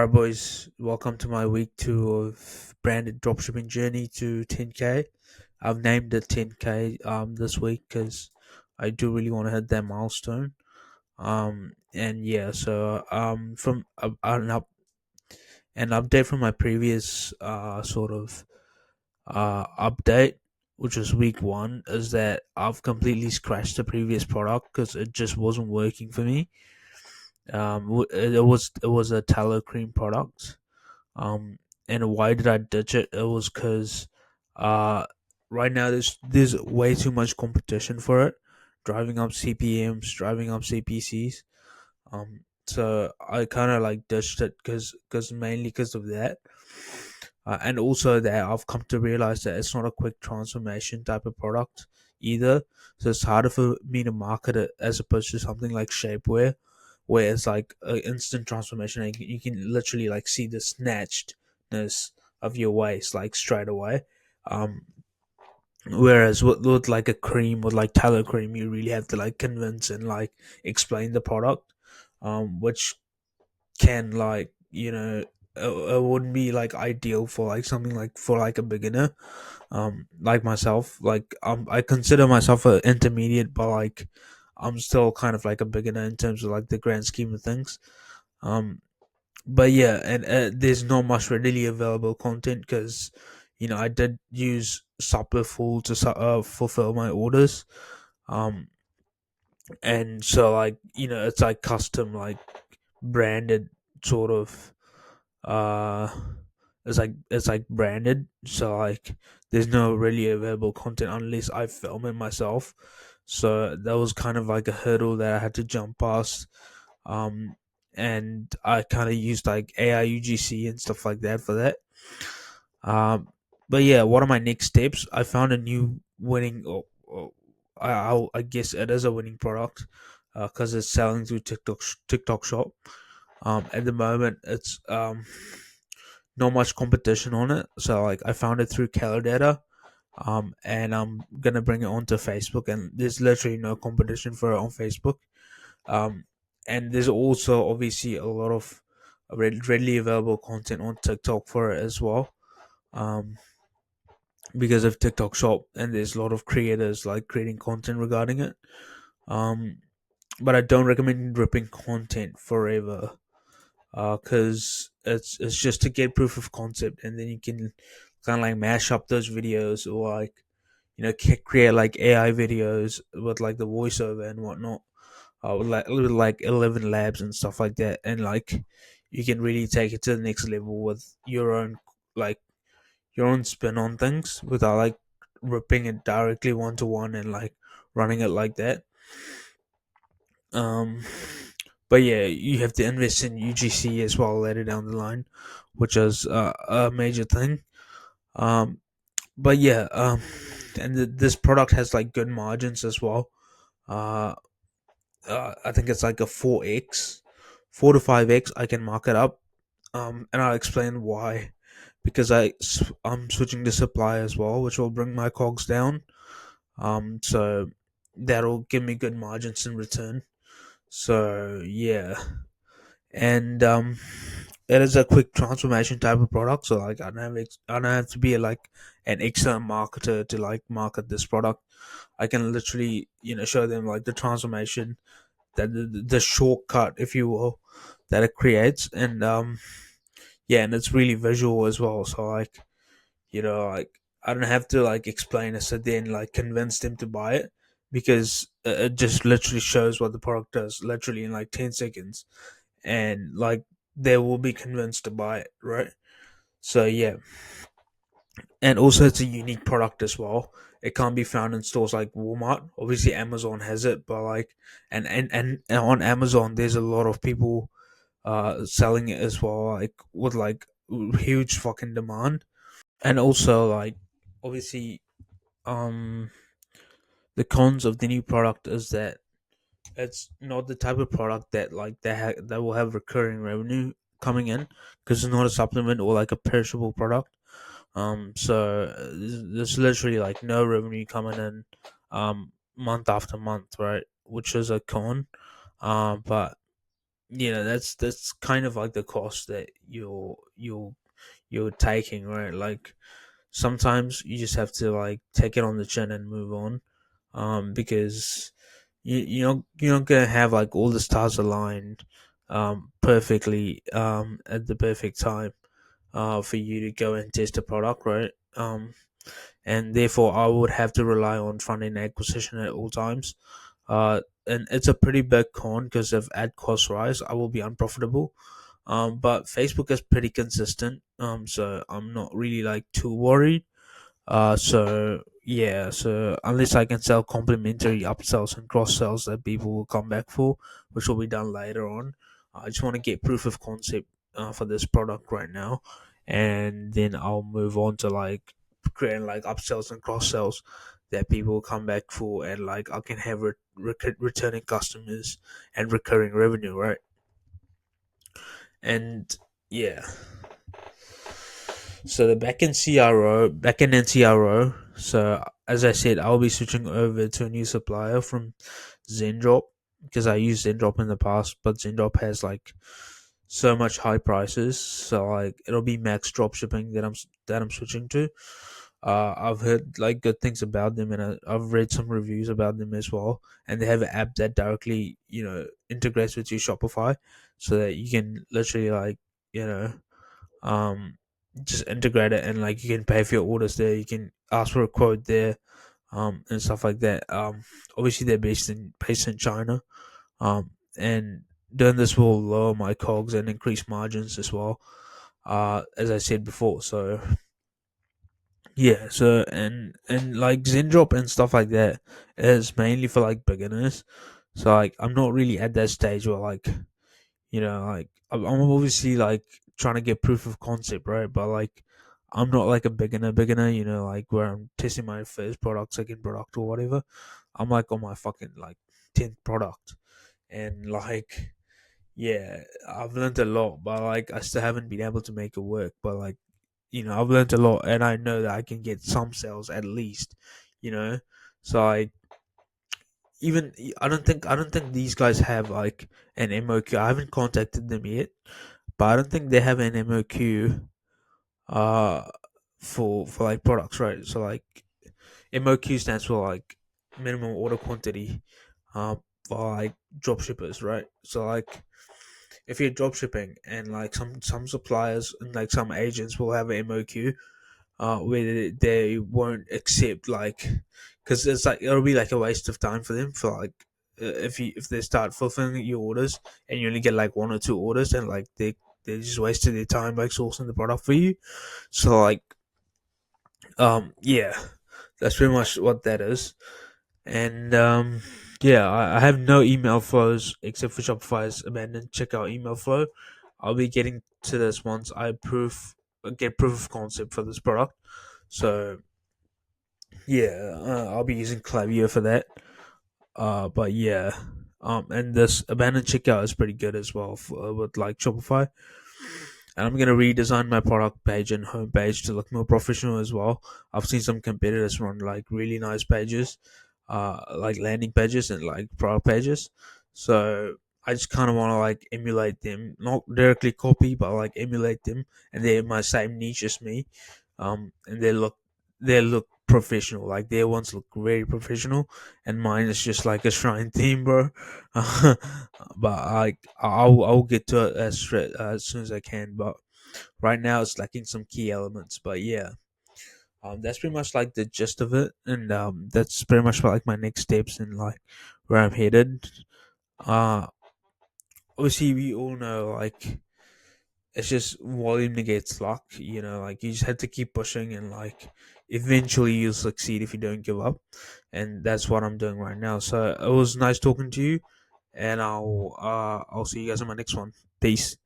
Alright, boys, welcome to my week two of branded dropshipping journey to 10k. I've named it 10k this week because I do really want to hit that milestone. And yeah, so from an update from my previous sort of update, which was week one, is that I've completely scratched the previous product because it just wasn't working for me. It was a tallow cream product. And why did I ditch it? It was because uh right now there's way too much competition for it, driving up CPMs, driving up CPCs. So I kind of like ditched it because mainly because of that. And also that I've come to realize that it's not a quick transformation type of product either. So it's harder for me to market it as opposed to something like shapewear, where it's like an instant transformation. And you can literally like see the snatchedness of your waist like straight away. Um, Whereas with like a cream, with like tallow cream, you really have to like convince and like explain the product, which can like it wouldn't be like ideal for like something like for like a beginner like myself. Like I consider myself an intermediate, but like I'm still kind of like a beginner in terms of like the grand scheme of things. um but yeah, and there's not much readily available content because I did use Supplerful to fulfill my orders. um and so like it's like custom like branded sort of uh it's like branded, so like there's no really available content unless I film it myself. So that was kind of like a hurdle that I had to jump past. um and I kind of used like AI UGC and stuff like that for that. But yeah, what are my next steps? I found a new winning, I guess it is a winning product because it's selling through TikTok shop. At the moment it's not much competition on it. So like I found it through Keller Data. And I'm gonna bring it onto Facebook, and there's literally no competition for it on Facebook. Um, and there's also obviously a lot of readily available content on TikTok for it as well. Um, because of TikTok Shop, and there's a lot of creators like creating content regarding it. Um, but I don't recommend ripping content forever because it's just to get proof of concept, and then you can kind of like mash up those videos, or like create like AI videos with like the voiceover and whatnot, with like 11 labs and stuff like that, and like you can really take it to the next level with like your own spin on things without like ripping it directly one to one and like running it like that. um but yeah, you have to invest in UGC as well later down the line, which is a major thing. um but yeah, and this product has like good margins as well. uh, I think it's like a 4x, 4 to 5x I can mark it up. And I'll explain why. Because I'm switching to supply as well, which will bring my cogs down. So that'll give me good margins in return. So yeah, and it is a quick transformation type of product. So like I don't have to be like an excellent marketer to like market this product. I can literally show them like the transformation, that the shortcut, if you will, that it creates. And yeah, and it's really visual as well. So like like I don't have to like explain it, so then like convince them to buy it, because it just literally shows what the product does literally in like 10 seconds, and like they will be convinced to buy it, right? So yeah, and also it's a unique product as well. It can't be found in stores like Walmart. Obviously Amazon has it, but like and on Amazon there's a lot of people selling it as well, like with like huge fucking demand. And also like obviously, um the cons of the new product is that it's not the type of product that like that will have recurring revenue coming in, because it's not a supplement or like a perishable product. So there's literally like no revenue coming in month after month, right? Which is a con. But that's kind of like the cost that you're taking, right? Like sometimes you just have to like take it on the chin and move on, because you're not gonna have like all the stars aligned perfectly at the perfect time for you to go and test a product, right? And therefore I would have to rely on front end acquisition at all times. And it's a pretty big con because if ad costs rise, I will be unprofitable. But Facebook is pretty consistent, so I'm not really like too worried. So yeah, so unless I can sell complementary upsells and cross sells that people will come back for, which will be done later on, I just want to get proof of concept for this product right now, and then I'll move on to like creating like upsells and cross sells that people will come back for, and like I can have returning customers and recurring revenue, right? And yeah, so the backend and CRO. So as I said, I'll be switching over to a new supplier from Zendrop because I used Zendrop in the past, but Zendrop has like so much high prices. So like it'll be Max Dropshipping that I'm switching to. I've heard like good things about them, and I've read some reviews about them as well. And they have an app that directly integrates with your Shopify, so that you can literally like you know um just integrate it, and like you can pay for your orders there, you can ask for a quote there, and stuff like that. Obviously they're based in China, and doing this will lower my cogs and increase margins as well, as I said before. So yeah, so and like Zindrop and stuff like that is mainly for like beginners. So like I'm not really at that stage where like like I'm obviously like trying to get proof of concept, right? But like I'm not like a beginner, like where I'm testing my first product, second product, or whatever. I'm like on my fucking like 10th product, and like yeah, I've learned a lot, but like I still haven't been able to make it work. But like I've learned a lot, and I know that I can get some sales at least, you know. So like even I don't think these guys have like an MOQ. I haven't contacted them yet, but I don't think they have an MOQ uh for like products, right? So like MOQ stands for like minimum order quantity for like drop shippers, right? So like if you're drop shipping, and like some suppliers and like some agents will have an MOQ where they won't accept like, because it's like it'll be like a waste of time for them for like if they start fulfilling your orders and you only get like one or two orders, and like they just wasted their time like sourcing the product for you. So like yeah, that's pretty much what that is. And yeah, I have no email flows except for Shopify's abandoned checkout email flow. I'll be getting to this once I get proof of concept for this product. So yeah, I'll be using Klaviyo for that. But yeah, and this abandoned checkout is pretty good as well with like Shopify. And I'm gonna redesign my product page and homepage to look more professional as well. I've seen some competitors run like really nice pages, like landing pages and like product pages. So I just kind of want to like emulate them, not directly copy, but like emulate them, and they're my same niche as me. And they look professional. Like their ones look very professional, and mine is just like a shrine theme, bro. But like I'll get to it as soon as I can. But right now it's lacking some key elements. But yeah, that's pretty much like the gist of it, and that's pretty much like my next steps and like where I'm headed. Uh, Obviously we all know like it's just volume negates luck. Like you just have to keep pushing, and like eventually you'll succeed if you don't give up. And that's what I'm doing right now. So it was nice talking to you, and I'll see you guys on my next one. Peace.